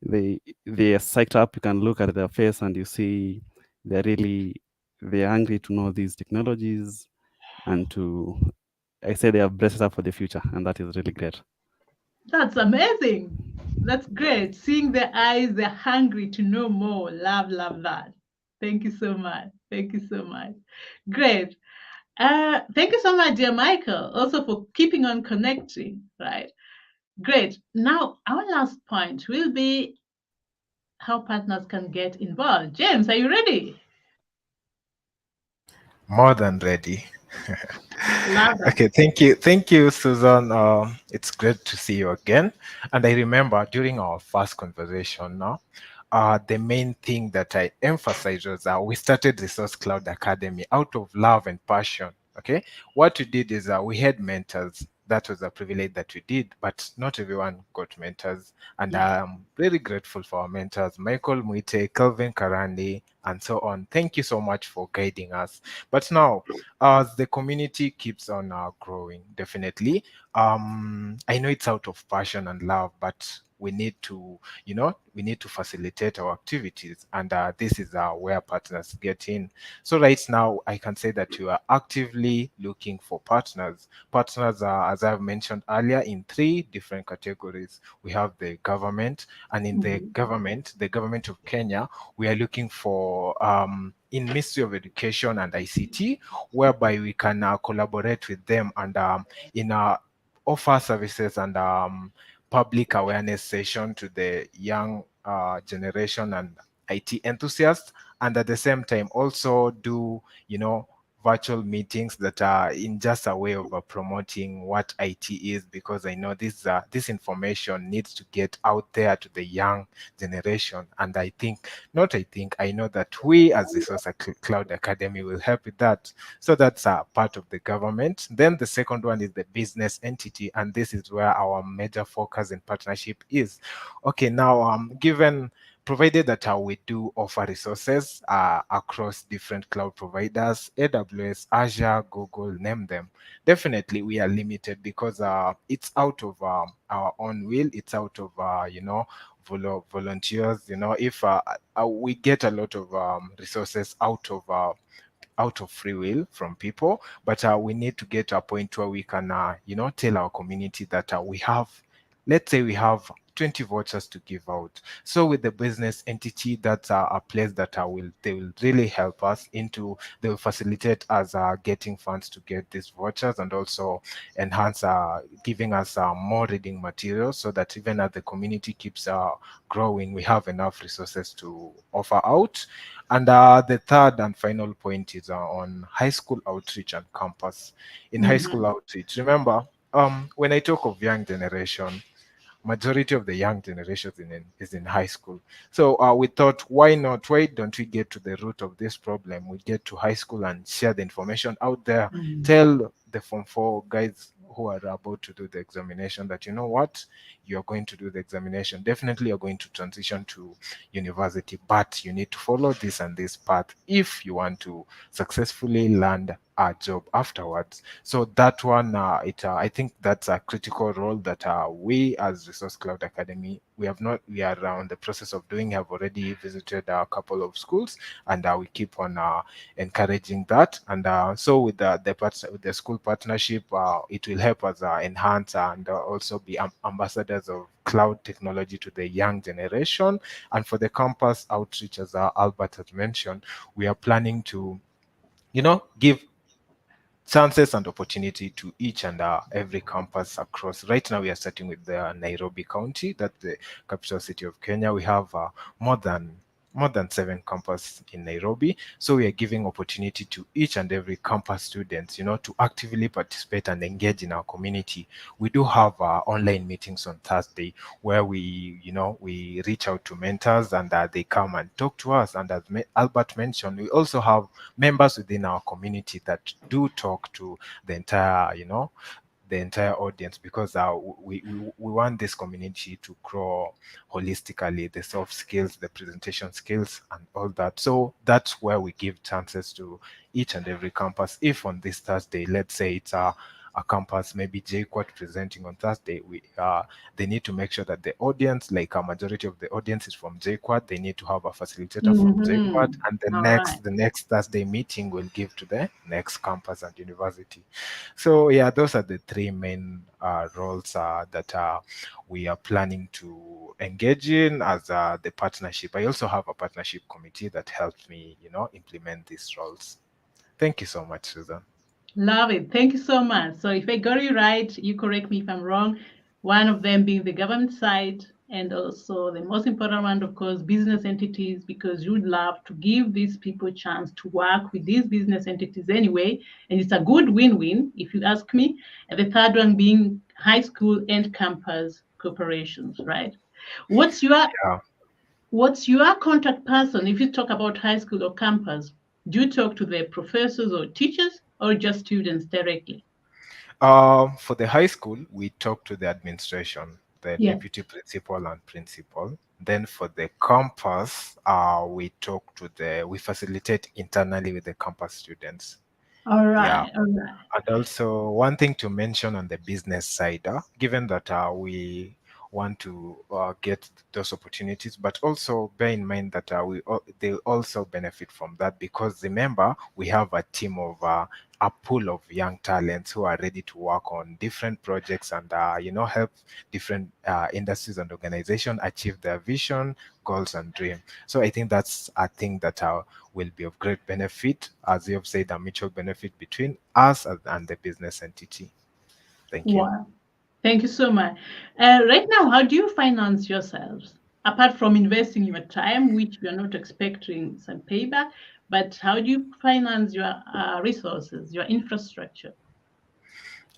they are psyched up. You can look at their face and you see they're hungry to know these technologies and I say they are braced up for the future, and that is really great. That's amazing. That's great. Seeing their eyes, they're hungry to know more. Love that. Thank you so much. Thank you so much. Great. Thank you so much, dear Michael, also for keeping on connecting, right? Great. Now, our last point will be how partners can get involved. James, are you ready? More than ready. Love that. Okay, thank you, Susan. It's great to see you again. And I remember during our first conversation now, the main thing that I emphasized was that we started Resource Cloud Academy out of love and passion. Okay, what we did is we had mentors. That was a privilege that we did, but not everyone got mentors. And Yeah. I'm really grateful for our mentors, Michael Muite, Kelvin Karandi, and so on. Thank you so much for guiding us. But now, as the community keeps on growing, definitely, I know it's out of passion and love, but we need to, we need to facilitate our activities, and this is where partners get in. So right now, I can say that you are actively looking for partners. Partners are, as I've mentioned earlier, in three different categories. We have the government, and in Mhm. the government of Kenya, we are looking for in Ministry of Education and ICT, whereby we can collaborate with them and in offer services and public awareness session to the young generation and IT enthusiasts, and at the same time also do, virtual meetings that are in just a way of promoting what IT is, because I know this information needs to get out there to the young generation. And I know that we as the Source Cloud Academy will help with that. So that's part of the government. Then the second one is the business entity, and this is where our major focus and partnership is. Okay, now given provided that we do offer resources across different cloud providers, AWS, Azure, Google, name them. Definitely, we are limited because it's out of our own will. It's out of volunteers. If we get a lot of resources out of free will from people, but we need to get to a point where we can, tell our community that we have, let's say we have 20 vouchers to give out. So with the business entity, that's a place that they will really help us into, they will facilitate us getting funds to get these vouchers, and also enhance giving us more reading materials, so that even as the community keeps growing, we have enough resources to offer out. And the third and final point is on high school outreach and campus. In high school Mhm. outreach, remember, when I talk of young generation, majority of the young generation is in high school. So we thought, why not? Why don't we get to the root of this problem? We get to high school and share the information out there. Mhm. Tell the Form 4 guys who are about to do the examination that, you know what, you're going to do the examination. Definitely you're going to transition to university, but you need to follow this and this path if you want to successfully land a job afterwards. So that one, I think that's a critical role that we as Resource Cloud Academy, we are on the process of doing, have already visited a couple of schools, and we keep on encouraging that. And so with with the school partnership, it will help us enhance and also be ambassadors of cloud technology to the young generation. And for the campus outreach, as Albert had mentioned, we are planning to, give chances and opportunity to each and every campus across. Right now, we are starting with the Nairobi County, that's the capital city of Kenya. We have more than more than 7 campus in Nairobi. So we are giving opportunity to each and every campus students, to actively participate and engage in our community. We do have online meetings on Thursday where we reach out to mentors, and they come and talk to us. And as Albert mentioned, we also have members within our community that do talk to the entire, the entire audience, because we want this community to grow holistically, the soft skills, the presentation skills, and all that. So that's where we give chances to each and every campus. If on this Thursday, let's say it's a campus, maybe JKUAT presenting on Thursday, they need to make sure that the audience, like a majority of the audience is from JKUAT, they need to have a facilitator from JKUAT, and All right. the next Thursday meeting will give to the next campus and university. So yeah, those are the three main roles that we are planning to engage in as the partnership. I also have a partnership committee that helps me, implement these roles. Thank you so much, Susan. Love it. Thank you so much. So if I got you right, you correct me if I'm wrong. One of them being the government side, and also the most important one, of course, business entities, because you'd love to give these people a chance to work with these business entities anyway. And it's a good win-win, if you ask me. And the third one being high school and campus corporations, right? What's your Yeah. What's your contact person if you talk about high school or campus? Do you talk to the professors or teachers or just students directly? For the high school, we talk to the administration, the Yeah. deputy principal and principal. Then for the campus, we facilitate internally with the campus students. All Yeah. right. All right. And also, one thing to mention on the business side, given that we want to get those opportunities, but also bear in mind that they also benefit from that, because remember, we have a team of a pool of young talents who are ready to work on different projects and help different industries and organizations achieve their vision, goals, and dream. So I think that's a thing that will be of great benefit, as you have said, a mutual benefit between us and the business entity. Thank you. Wow. Thank you so much. Right now, how do you finance yourselves? Apart from investing your time, which we are not expecting some payback, but how do you finance your resources, your infrastructure?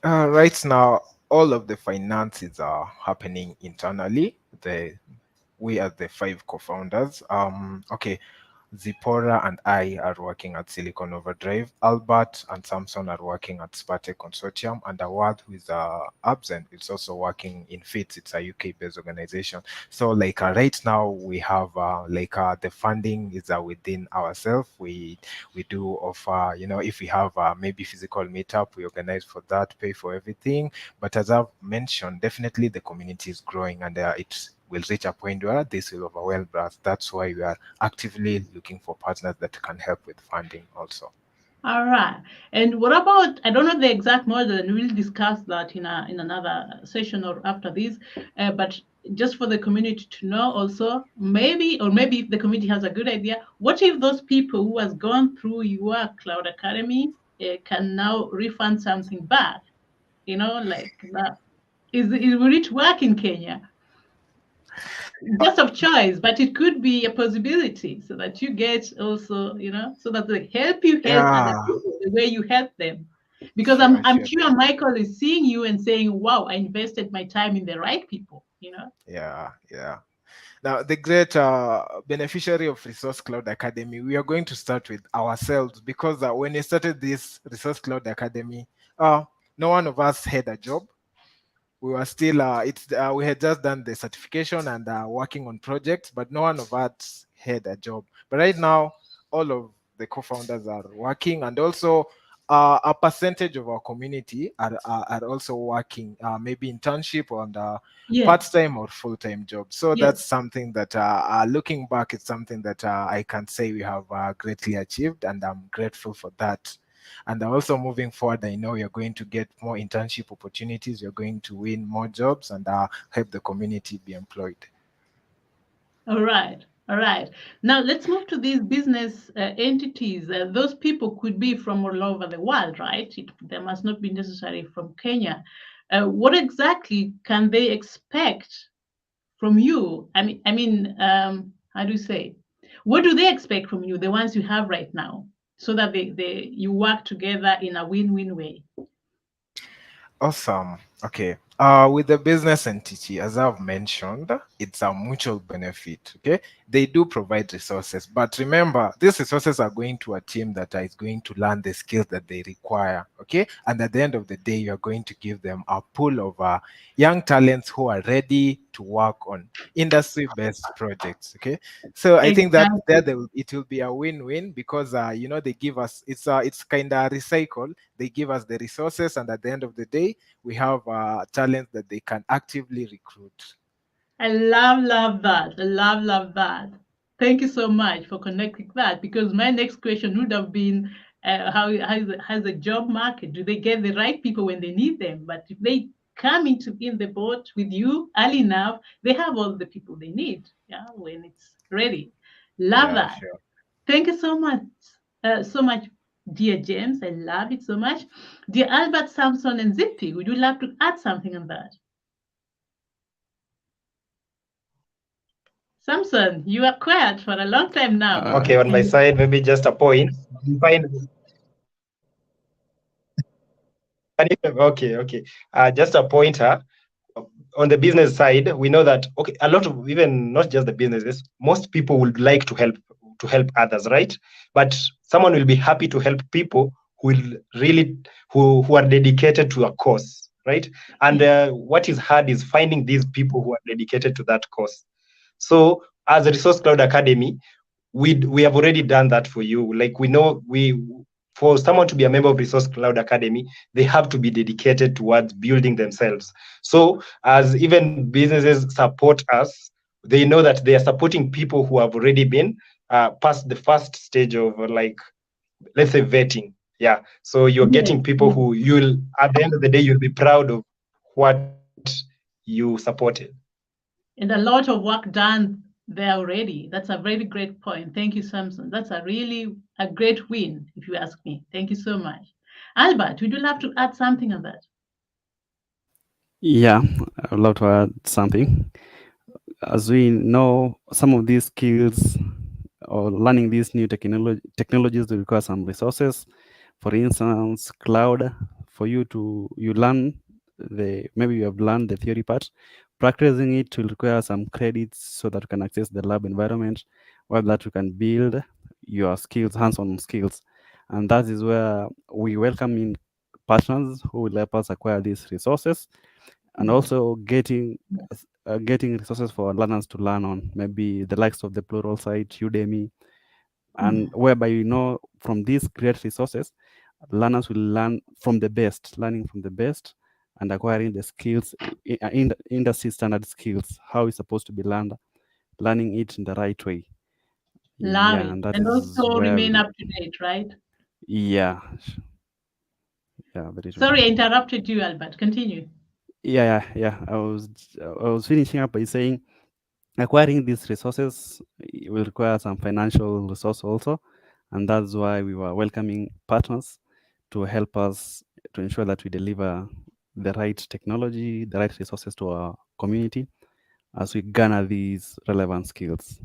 Right now, all of the finances are happening internally. We are the five co-founders. Okay, Zipporah and I are working at Silicon Overdrive. Albert and Samson are working at Sparte Consortium, and Awad, who is absent, is also working in FITS. It's a UK-based organization. So, right now, we have the funding is within ourselves. We do offer, if we have maybe physical meetup, we organize for that, pay for everything. But as I've mentioned, definitely the community is growing, and it will reach a point where this will overwhelm us. That's why we are actively looking for partners that can help with funding also. All right. And what about, I don't know the exact model, and we'll discuss that in another session or after this, but just for the community to know also, maybe if the community has a good idea, what if those people who has gone through your Cloud Academy can now refund something back? Like that. Will it work in Kenya? Just of choice, but it could be a possibility so that you get also, so that they help other Yeah, people the way you help them. Because sure, I'm sure. sure Michael is seeing you and saying, wow, I invested my time in the right people. Yeah, yeah. Now, the great beneficiary of Resource Cloud Academy, we are going to start with ourselves, because when we started this Resource Cloud Academy, no one of us had a job. We were still we had just done the certification and working on projects, but no one of us had a job. But right now, all of the co-founders are working, and also a percentage of our community are also working, maybe internship on Yes, part-time or full-time jobs. So yes. that's something that looking back, it's something that I can say we have greatly achieved, and I'm grateful for that. And also moving forward, I know you're going to get more internship opportunities. You're going to win more jobs and help the community be employed. All right. All right. Now let's move to these business entities. Those people could be from all over the world, right? They must not be necessarily from Kenya. What exactly can they expect from you? How do you say? What do they expect from you, the ones you have right now, so that you work together in a win-win way? Awesome. Okay. With the business entity, as I've mentioned, it's a mutual benefit. Okay. They do provide resources, but remember, these resources are going to a team that is going to learn the skills that they require. Okay. And at the end of the day, you're going to give them a pool of young talents who are ready to work on industry-based projects. Okay. So I think that Exactly. it will be a win-win because they give us it's kind of recycle. They give us the resources, and at the end of the day, we have talent that they can actively recruit. I love that. I love that. Thank you so much for connecting that because my next question would have been how's the job market? Do they get the right people when they need them? But if they come into in the boat with you early enough, they have all the people they need. Yeah, when it's ready. Love Yeah, that. sure. Thank you so much, dear James. I love it so much. Dear Albert, Samson, and Zippy, would you love to add something on that? Samson, you are quiet for a long time now. Okay, on my And side, maybe just a point. You find okay. Just a pointer. On the business side, we know that okay, a lot of even not just the businesses, most people would like to help others, right? But someone will be happy to help people who will really who are dedicated to a cause, right? And what is hard is finding these people who are dedicated to that cause. So as a Resource Cloud Academy, we have already done that for you. Like we know for someone to be a member of Resource Cloud Academy, they have to be dedicated towards building themselves. So as even businesses support us, they know that they are supporting people who have already been past the first stage of like, let's say, vetting. Yeah. So you're yes, getting people yes. who you'll at the end of the day you'll be proud of what you supported. And a lot of work done there already. That's a very great point. Thank you, Samson. That's a great win, if you ask me. Thank you so much. Albert, would you love to add something on that? Yeah, I would love to add something. As we know, some of these skills or learning these new technologies will require some resources. For instance, cloud, for you learn maybe you have learned the theory part. Practicing it will require some credits so that you can access the lab environment, where that you can build your skills, hands-on skills. And that is where we welcome in partners who will help us acquire these resources, and Mm. also getting resources for learners to learn on, maybe the likes of the plural site, Udemy, and Mm. whereby from these great resources, learners will learning from the best and acquiring the skills in the industry standard skills, how it's supposed to be learning it in the right way. Love Yeah, it. and that And is also where remain up to date, right? yeah, very true. Sorry, I interrupted you, Albert. Continue. Yeah. I was finishing up by saying acquiring these resources will require some financial resource also, and that's why we were welcoming partners to help us to ensure that we deliver the right technology, the right resources to our community as we garner these relevant skills.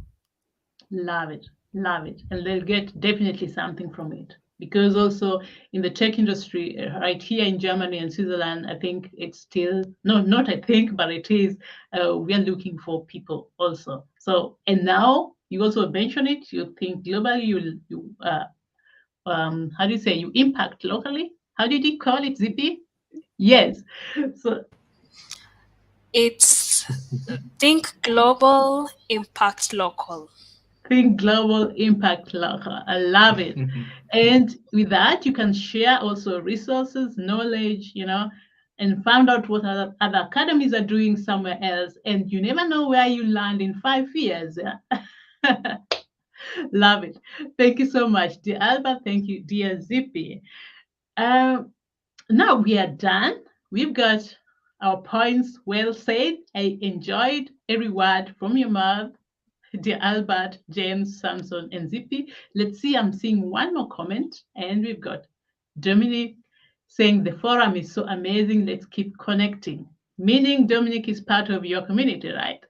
Love it. Love it. And they'll get definitely something from it. Because also in the tech industry, right here in Germany and Switzerland, I think it's still, no, not I think, but it is, we are looking for people also. So, and now you also mention it, you think globally, how do you say, you impact locally? How did you call it, Zippy? Yes. So It's think global, impact local. think global, impact local. I love it. And with that, you can share also resources, knowledge, and find out what other academies are doing somewhere else. And you never know where you land in 5 years. Yeah? Love it. Thank you so much, dear Albert. Thank you, dear Zippy. Um, Now we are done. We've got our points well said. I enjoyed every word from your mouth, dear Albert, James, Samson, and Zippy. Let's see, I'm seeing one more comment, and we've got Dominic saying the forum is so amazing. Let's keep connecting. Meaning Dominic is part of your community, right?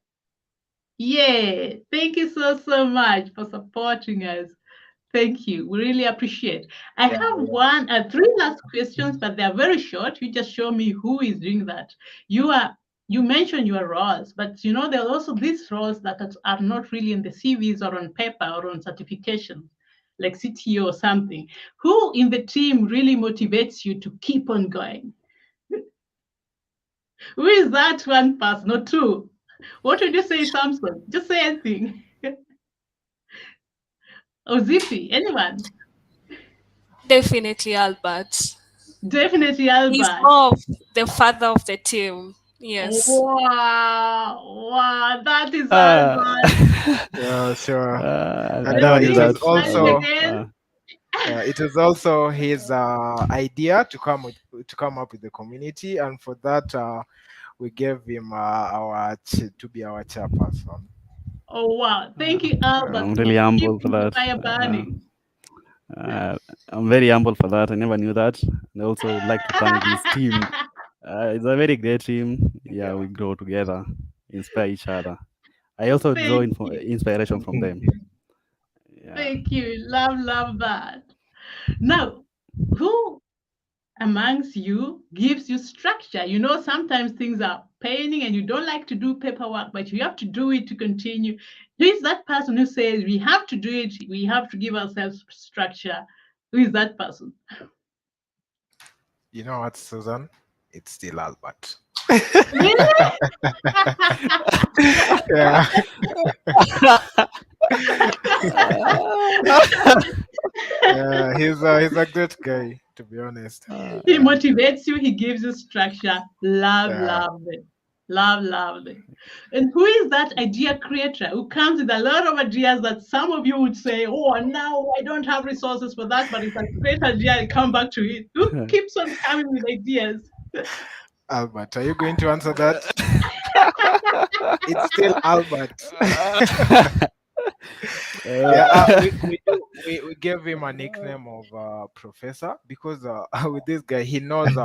Yeah. Thank you so much for supporting us. Thank you. We really appreciate. I have three last questions, but they are very short. You just show me who is doing that. You mentioned your roles, but there are also these roles that are not really in the CVs or on paper or on certifications, like CTO or something. Who in the team really motivates you to keep on going? Who is that one person or two? What would you say, Samson? Just say anything. Or Zippy, anyone? Definitely Albert. Definitely He's Albert. more of the father of the team. Yes. Wow, wow, that is Albert. Yeah, sure. I And never Let's knew see his that. smile also again. it was also his idea to come up with the community, and for that we gave him to be our chairperson. Oh wow, thank you, Albert, I'm for really humble for keeping the that. fire burning. I'm very humble for that. I never knew that. And I also would like to thank this team. It's a very great team. Yeah, we grow together, inspire each other. I also draw Thank you, inspiration from them. Yeah. thank you. Love that. Now, who amongst you gives you structure? Sometimes things are paining and you don't like to do paperwork, but you have to do it to continue. Who is that person who says we have to do it? We have to give ourselves structure. Who is that person? You know what, Susan? It's still Albert. Really? Yeah. Yeah, he's a great guy, to be honest. He Yeah. motivates you, he gives you structure. Love, Yeah. love it. Love it. And who is that idea creator who comes with a lot of ideas that some of you would say, oh, now I don't have resources for that, but if I create idea, I come back to it. Who keeps on coming with ideas? Albert, are you going to answer that? It's still Albert. Yeah, we gave him a nickname of Professor because with this guy, he knows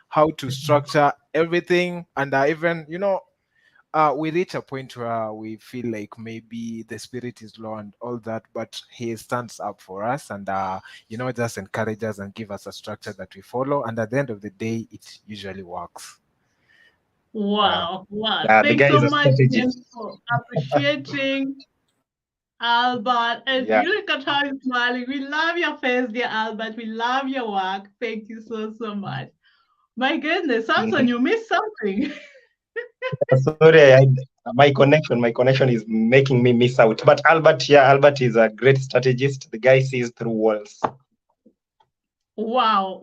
how to structure everything, and even we reach a point where we feel like maybe the spirit is low and all that, but he stands up for us and just encourage us and give us a structure that we follow, and at the end of the day, it usually works. Wow. Yeah, the Thanks guy so is a much, James, strategist. for appreciating Albert. And Yeah. you look at how he's smiling. We love your face, dear Albert. We love your work. Thank you so much. My goodness, Samson, you missed something. Sorry, my connection is making me miss out. But Albert is a great strategist. The guy sees through walls. Wow.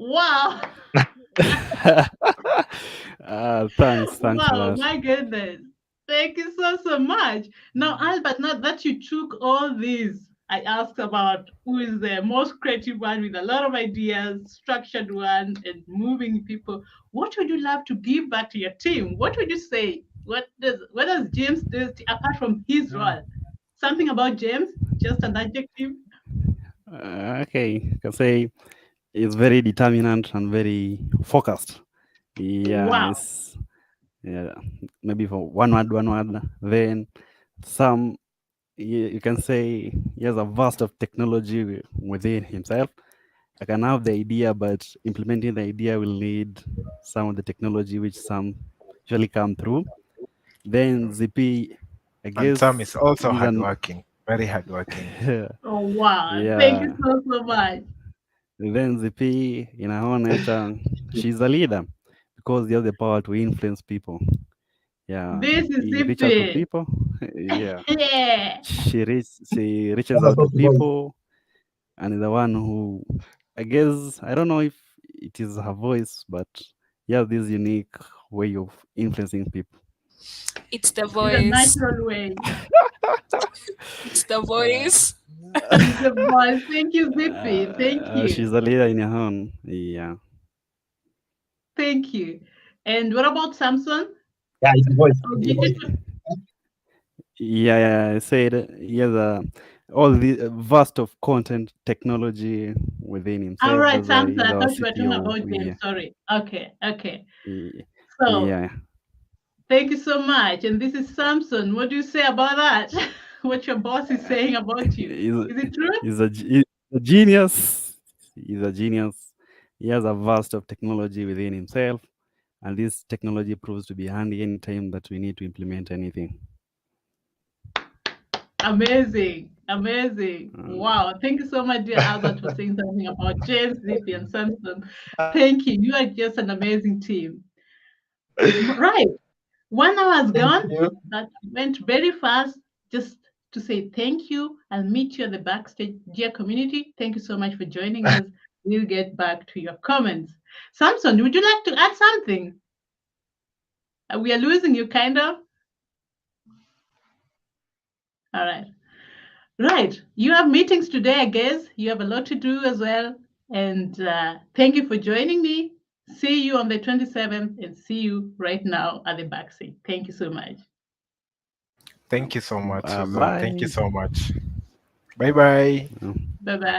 Thanks for Wow, that. my goodness. Thank you so much. Now, Albert, now that you took all these, I asked about who is the most creative one with a lot of ideas, structured one, and moving people. What would you love to give back to your team? What would you say? What does James do apart from his role? Something about James? Just an adjective? Okay, I can say it's very determinant and very focused. Yeah, Wow. it's yeah, maybe for one word. Then some you can say he has a vast of technology within himself. I can have the idea, but implementing the idea will need some of the technology which some usually come through. Then ZP, I And Sam is guess, also is an hardworking, very hardworking. Oh, wow. Thank yeah. you so much. Then ZP, in her own nature, she's a leader because they have the power to influence people. Yeah, This is he reach out to Zippy. people. Yeah, Yeah. she reaches out to people, and is the one who, I guess, I don't know if it is her voice, but yeah, this unique way of influencing people. It's the It's a voice. natural way. It's the voice. It's a voice. Thank you, Zippy. Thank She's you. a leader in her own. Yeah. Thank you. And what about Samson? Yeah, it's a voice. Oh, It's a did voice. you- Yeah, I said he has all the vast of content technology within All himself. right, That's why Samson. he's I our thought you were talking CTO. about James. Sorry. Okay. Yeah, So yeah. thank you so much. And this is Samson. What do you say about that? What your boss is saying about you? He's, Is it true? he's a a genius. He's a genius. He has a vast of technology within himself, and this technology proves to be handy anytime that we need to implement anything. Amazing. Amazing. Wow. Thank you so much, dear Albert, for saying something about James, Zippy, and Samson. Thank you. You are just an amazing team. Right. 1 hour has gone. That went very fast. Just to say thank you. I'll meet you at the backstage, dear community. Thank you so much for joining us. We'll get back to your comments. Samson, would you like to add something? We are losing you, kind of. All right. Right. You have meetings today, I guess. You have a lot to do as well. And thank you for joining me. See you on the 27th and see you right now at the backstage. Thank you so much. Thank you so much, Susan. Bye. Thank you so much. Bye-bye. Bye-bye.